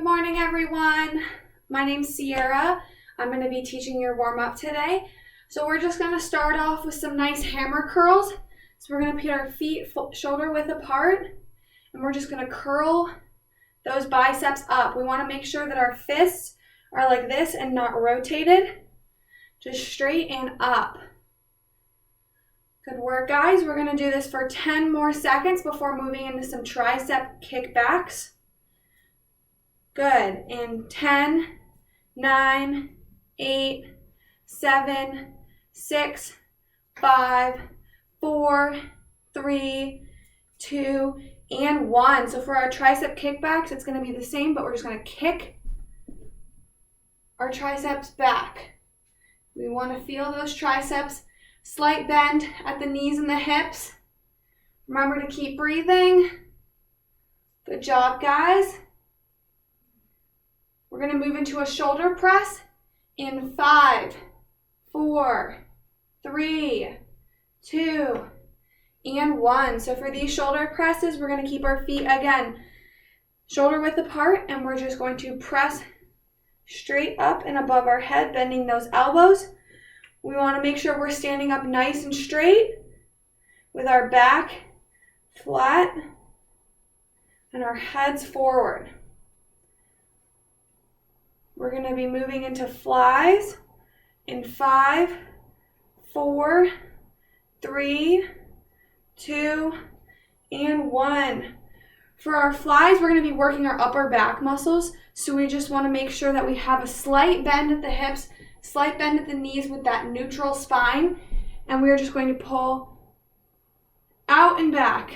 morning, everyone. My name's Sierra. I'm going to be teaching your warm-up today. So we're just going to start off with some nice hammer curls. So we're going to put our feet shoulder width apart, and we're just going to curl those biceps up. We want to make sure that our fists are like this and not rotated, just straight and up. Good work, guys. We're going to do this for 10 more seconds before moving into some tricep kickbacks. Good. In 10, 9, 8, 7, 6, 5, 4, 3, 2, and 1. So for our tricep kickbacks, it's going to be the same, but we're just going to kick our triceps back. We want to feel those triceps. Slight bend at the knees and the hips. Remember to keep breathing. Good job, guys. We're going to move into a shoulder press in 5, 4, 3, 2, and 1. So for these shoulder presses, we're going to keep our feet, again, shoulder width apart, and we're just going to press straight up and above our head, bending those elbows. We want to make sure we're standing up nice and straight with our back flat and our heads forward. We're going to be moving into flies in 5, 4, 3, 2, and 1. For our flies, we're going to be working our upper back muscles, so we just want to make sure that we have a slight bend at the hips, slight bend at the knees with that neutral spine, and we're just going to pull out and back.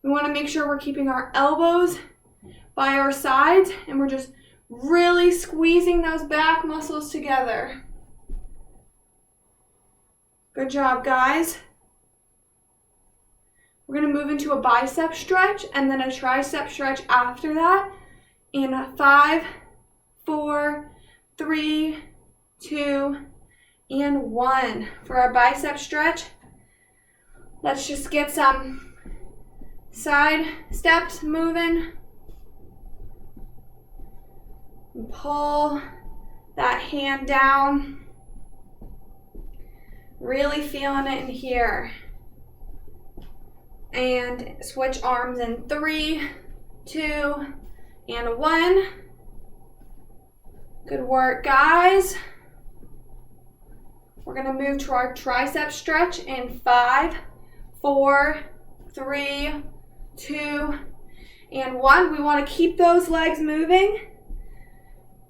We want to make sure we're keeping our elbows by our sides, and we're just really squeezing those back muscles together. Good job, guys. We're going to move into a bicep stretch and then a tricep stretch after that in 5, 4, 3, 2, and 1. For our bicep stretch, let's just get some side steps moving. And pull that hand down. Really feeling it in here. And switch arms in 3, 2, and 1. Good work, guys. We're going to move to our tricep stretch in 5, 4, 3, 2, and 1. We want to keep those legs moving.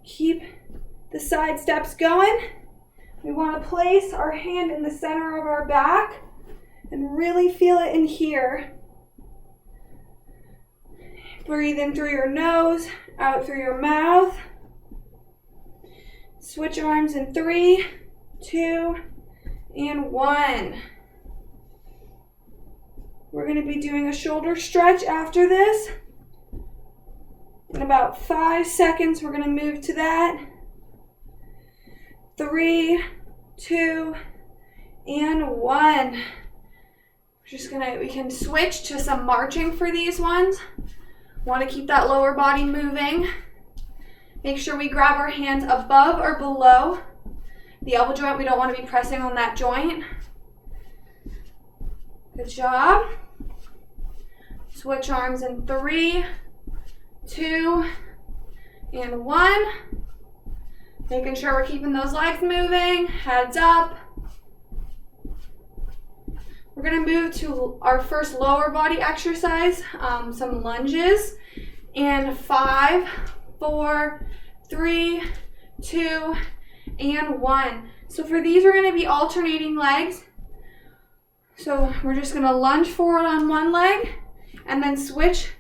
Keep the side steps going. We want to place our hand in the center of our back and really feel it in here. Breathe in through your nose, out through your mouth. Switch arms in 3, 2, and 1. We're going to be doing a shoulder stretch after this. In about 5 seconds, we're going to move to that. 3, 2, and 1. We can switch to some marching for these ones. Want to keep that lower body moving. Make sure we grab our hands above or below the elbow joint. We don't want to be pressing on that joint. Good job. Switch arms in 3, 2, and 1. Making sure we're keeping those legs moving, heads up. We're going to move to our first lower body exercise, some lunges in 5, 4, 3, 2, and 1. So for these, we're going to be alternating legs. So we're just going to lunge forward on one leg and then switch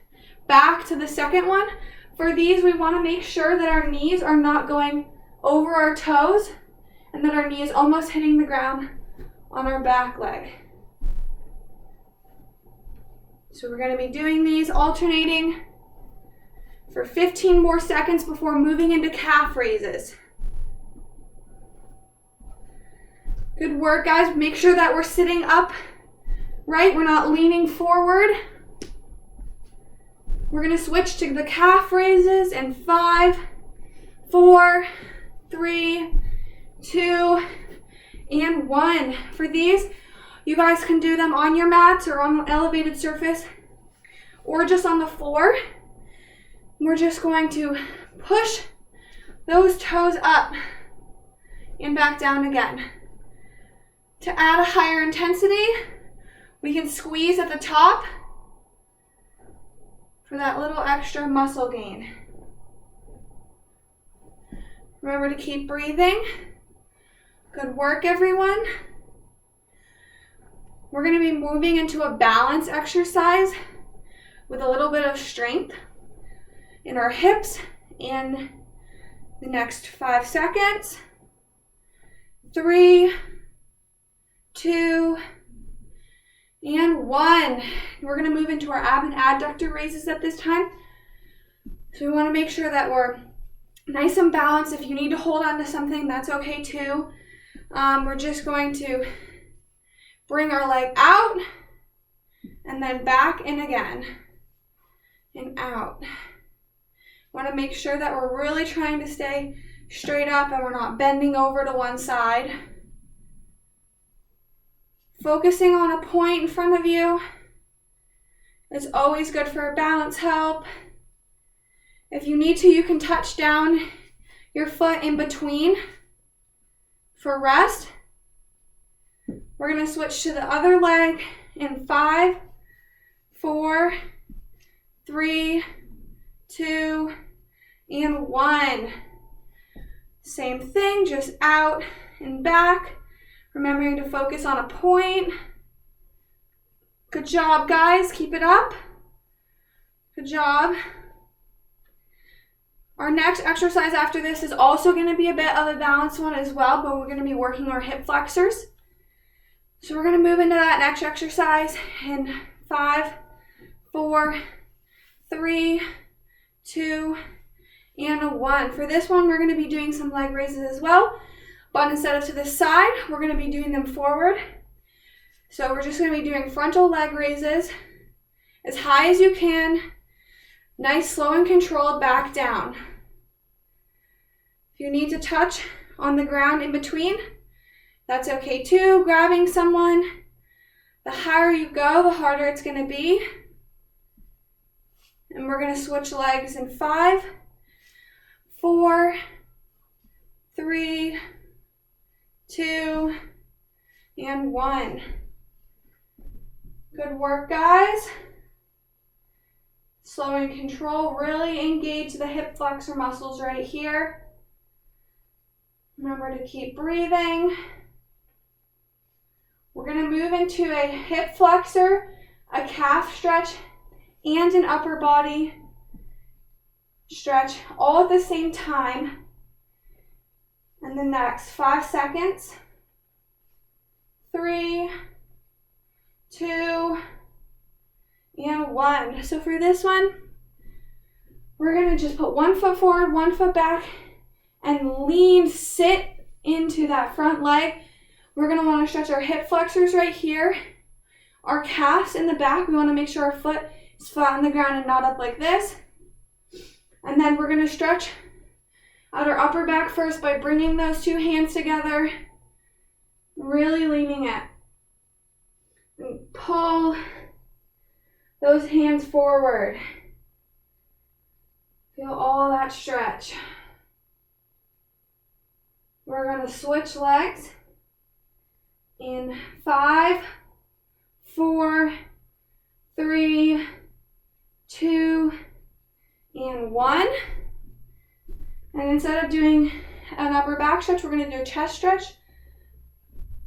back to the second one. For these, we want to make sure that our knees are not going over our toes and that our knee is almost hitting the ground on our back leg. So we're going to be doing these alternating for 15 more seconds before moving into calf raises. Good work, guys. Make sure that we're sitting up, right? We're not leaning forward. We're gonna switch to the calf raises in 5, 4, 3, 2, and 1. For these, you guys can do them on your mats or on an elevated surface or just on the floor. We're just going to push those toes up and back down again. To add a higher intensity, we can squeeze at the top for that little extra muscle gain. Remember to keep breathing. Good work, everyone. We're going to be moving into a balance exercise with a little bit of strength in our hips in the next 5 seconds. 3, 2, and 1. We're going to move into our ab and adductor raises at this time. So we want to make sure that we're nice and balanced. If you need to hold on to something, that's okay too. We're just going to bring our leg out and then back in again and out. Want to make sure that we're really trying to stay straight up and we're not bending over to one side. Focusing on a point in front of you is always good for a balance help. If you need to, you can touch down your foot in between for rest. We're going to switch to the other leg in 5, 4, 3, 2, and 1. Same thing, just out and back. Remembering to focus on a point. Good job, guys. Keep it up. Good job. Our next exercise after this is also going to be a bit of a balanced one as well, but we're going to be working our hip flexors. So we're going to move into that next exercise in 5, 4, 3, 2, and 1. For this one, we're going to be doing some leg raises as well, but instead of to the side, we're going to be doing them forward. So we're just going to be doing frontal leg raises as high as you can. Nice, slow and controlled back down. If you need to touch on the ground in between, that's okay too. Grabbing someone. The higher you go, the harder it's going to be. And we're going to switch legs in 5, 4, 3, 2, and 1. Good work, guys. Slow and control. Really engage the hip flexor muscles right here. Remember to keep breathing. We're going to move into a hip flexor, a calf stretch, and an upper body stretch all at the same time. And the next 5 seconds. 3, 2, and 1. So for this one, we're going to just put one foot forward, one foot back, and lean, sit into that front leg. We're going to want to stretch our hip flexors right here, our calves in the back. We want to make sure our foot is flat on the ground and not up like this. And then we're going to stretch out our upper back first by bringing those two hands together, really leaning it. And pull those hands forward. Feel all that stretch. We're going to switch legs in 5, 4, 3, 2, and 1. And instead of doing an upper back stretch, we're going to do a chest stretch.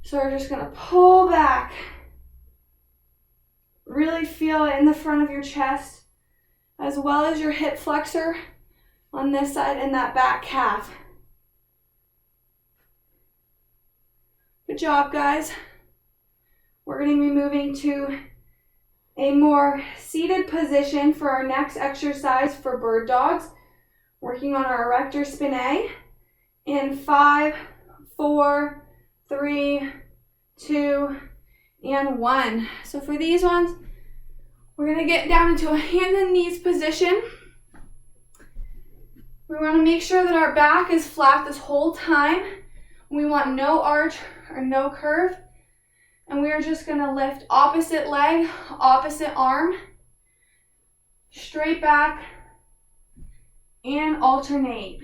So we're just going to pull back. Really feel it in the front of your chest, as well as your hip flexor on this side and that back calf. Good job, guys. We're going to be moving to a more seated position for our next exercise for bird dogs, working on our erector spinae in 5, 4, 3, 2, and 1. So for these ones, We're gonna get down into a hands and knees position. We wanna make sure that our back is flat this whole time. We want no arch or no curve. And we are just gonna lift opposite leg, opposite arm, straight back, and alternate.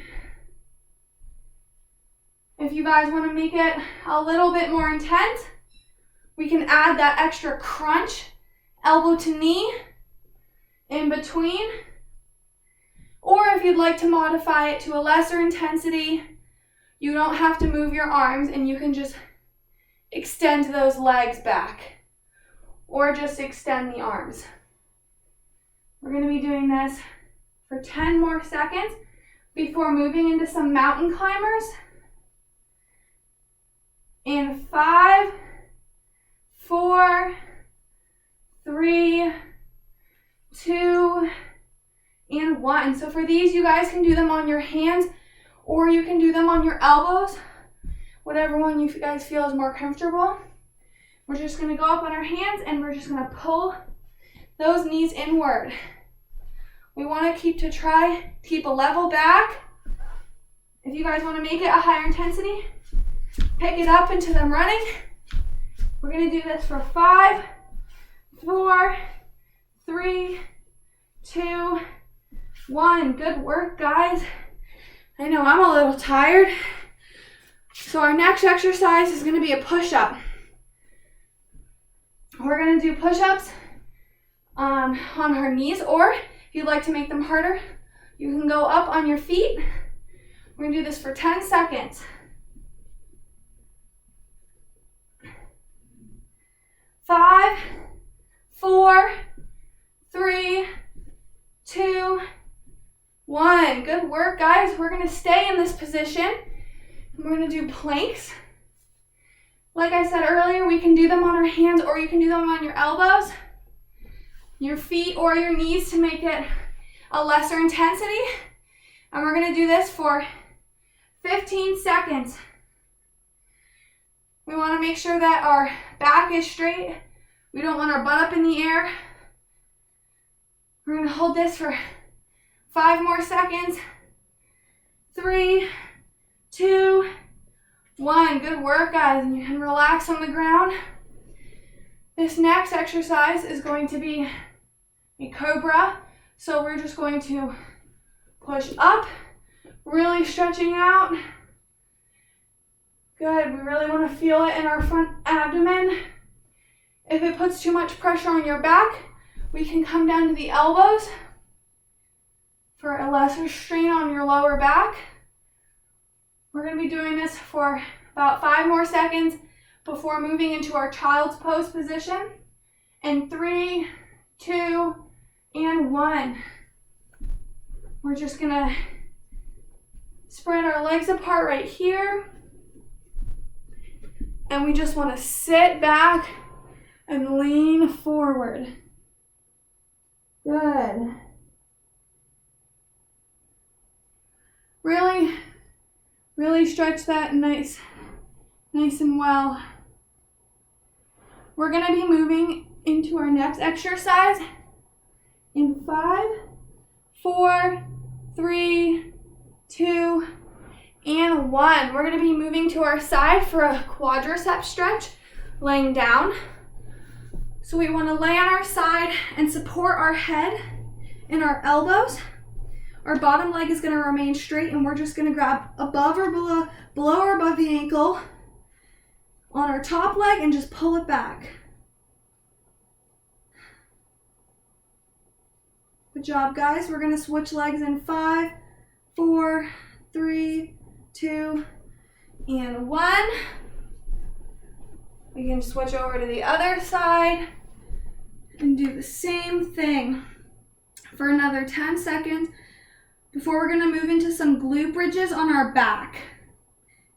If you guys wanna make it a little bit more intense, we can add that extra crunch, elbow to knee, in between. Or if you'd like to modify it to a lesser intensity, you don't have to move your arms and you can just extend those legs back or just extend the arms. We're going to be doing this for 10 more seconds before moving into some mountain climbers. In 5, 4, 3, 2, and 1. So for these, you guys can do them on your hands or you can do them on your elbows, whatever one you guys feel is more comfortable. We're just gonna go up on our hands and we're just gonna pull those knees inward. We wanna keep a level back. If you guys wanna make it a higher intensity, pick it up into them running. We're gonna do this for 5, 4, 3, 2, 1. Good work, guys. I know I'm a little tired. So our next exercise is going to be a push-up. We're going to do push-ups on our knees, or if you'd like to make them harder, you can go up on your feet. We're going to do this for 10 seconds. 5, 4, 3, 2, 1. Good work, guys. We're going to stay in this position. And we're going to do planks. Like I said earlier, we can do them on our hands or you can do them on your elbows, your feet, or your knees to make it a lesser intensity. And we're going to do this for 15 seconds. We want to make sure that our back is straight. We don't want our butt up in the air. We're going to hold this for 5 more seconds. 3, 2, 1. Good work, guys. And you can relax on the ground. This next exercise is going to be a cobra. So we're just going to push up, really stretching out. Good. We really want to feel it in our front abdomen. If it puts too much pressure on your back, we can come down to the elbows for a lesser strain on your lower back. We're going to be doing this for about 5 more seconds before moving into our child's pose position. And 3, 2, and 1. We're just going to spread our legs apart right here. And we just want to sit back and lean forward. Good. Really stretch that nice and well. We're going to be moving into our next exercise in 5, 4, 3, 2, and 1. We're going to be moving to our side for a quadricep stretch, laying down. So we want to lay on our side and support our head and our elbows. Our bottom leg is going to remain straight and we're just going to grab above or below or above the ankle on our top leg and just pull it back. Good job, guys. We're going to switch legs in 5, 4, 3, 2, and 1. We can switch over to the other side and do the same thing for another 10 seconds before we're going to move into some glute bridges on our back.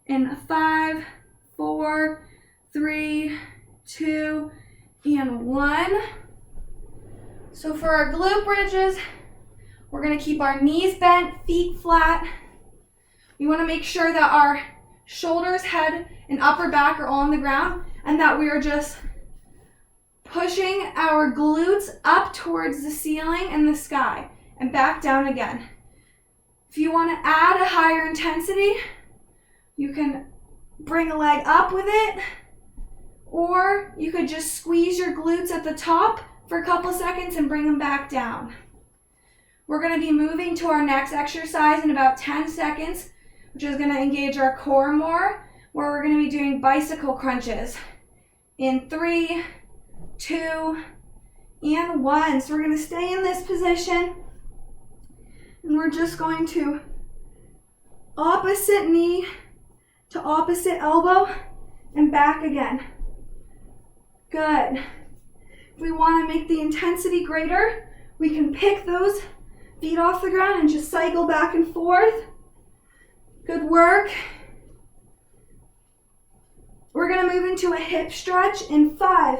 In 5, 4, 3, 2, and 1. So for our glute bridges, we're going to keep our knees bent, feet flat. We want to make sure that our shoulders, head, and upper back are all on the ground and that we are just pushing our glutes up towards the ceiling and the sky and back down again. If you want to add a higher intensity, you can bring a leg up with it, or you could just squeeze your glutes at the top for a couple seconds and bring them back down. We're going to be moving to our next exercise in about 10 seconds, which is going to engage our core more, where we're going to be doing bicycle crunches in 3, 2, and 1. So we're going to stay in this position, and we're just going to opposite knee to opposite elbow and back again. Good. If we want to make the intensity greater, we can pick those feet off the ground and just cycle back and forth. Good work. We're going to move into a hip stretch in 5,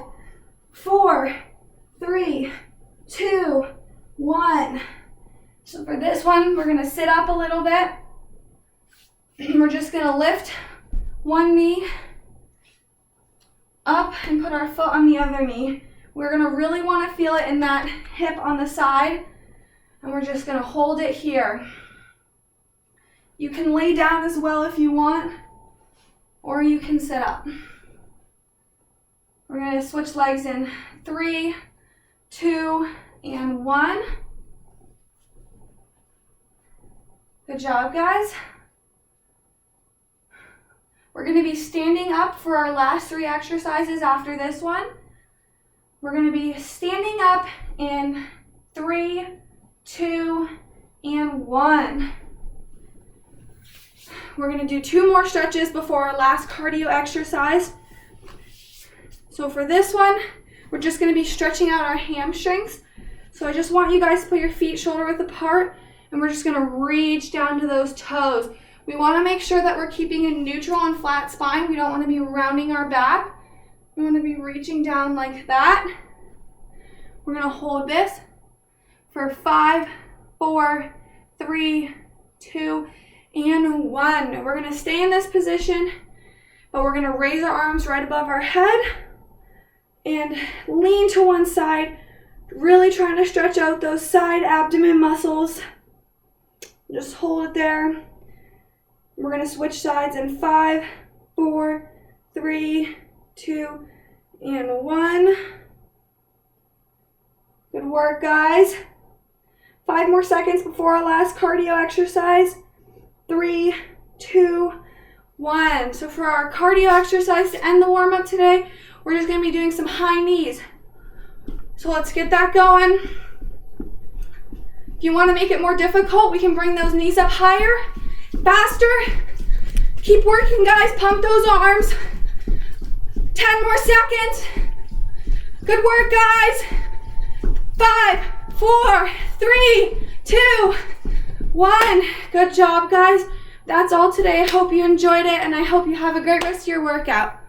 4, 3, 2, 1. So for this one, we're going to sit up a little bit. We're just going to lift one knee up and put our foot on the other knee. We're going to really want to feel it in that hip on the side, and we're just going to hold it here. You can lay down as well if you want, or you can sit up. We're going to switch legs in 3, 2, and 1. Good job, guys. We're going to be standing up for our last 3 exercises after this one. We're going to be standing up in 3, 2, and 1. We're going to do 2 more stretches before our last cardio exercise. So for this one, we're just going to be stretching out our hamstrings. So I just want you guys to put your feet shoulder width apart, and we're just going to reach down to those toes. We want to make sure that we're keeping a neutral and flat spine. We don't want to be rounding our back. We want to be reaching down like that. We're going to hold this for 5, 4, 3, 2, and 1. We're going to stay in this position, but we're going to raise our arms right above our head and lean to one side, really trying to stretch out those side abdomen muscles. Just hold it there. We're going to switch sides in 5, 4, 3, 2, and 1. Good work, guys. 5 more seconds before our last cardio exercise. 3, 2, 1. So for our cardio exercise to end the warm-up today, we're just going to be doing some high knees. So let's get that going. If you want to make it more difficult, we can bring those knees up higher, faster. Keep working, guys. Pump those arms. 10 more seconds. Good work, guys. 5, 4, 3, 2, 1. Good job, guys. That's all today. I hope you enjoyed it, and I hope you have a great rest of your workout.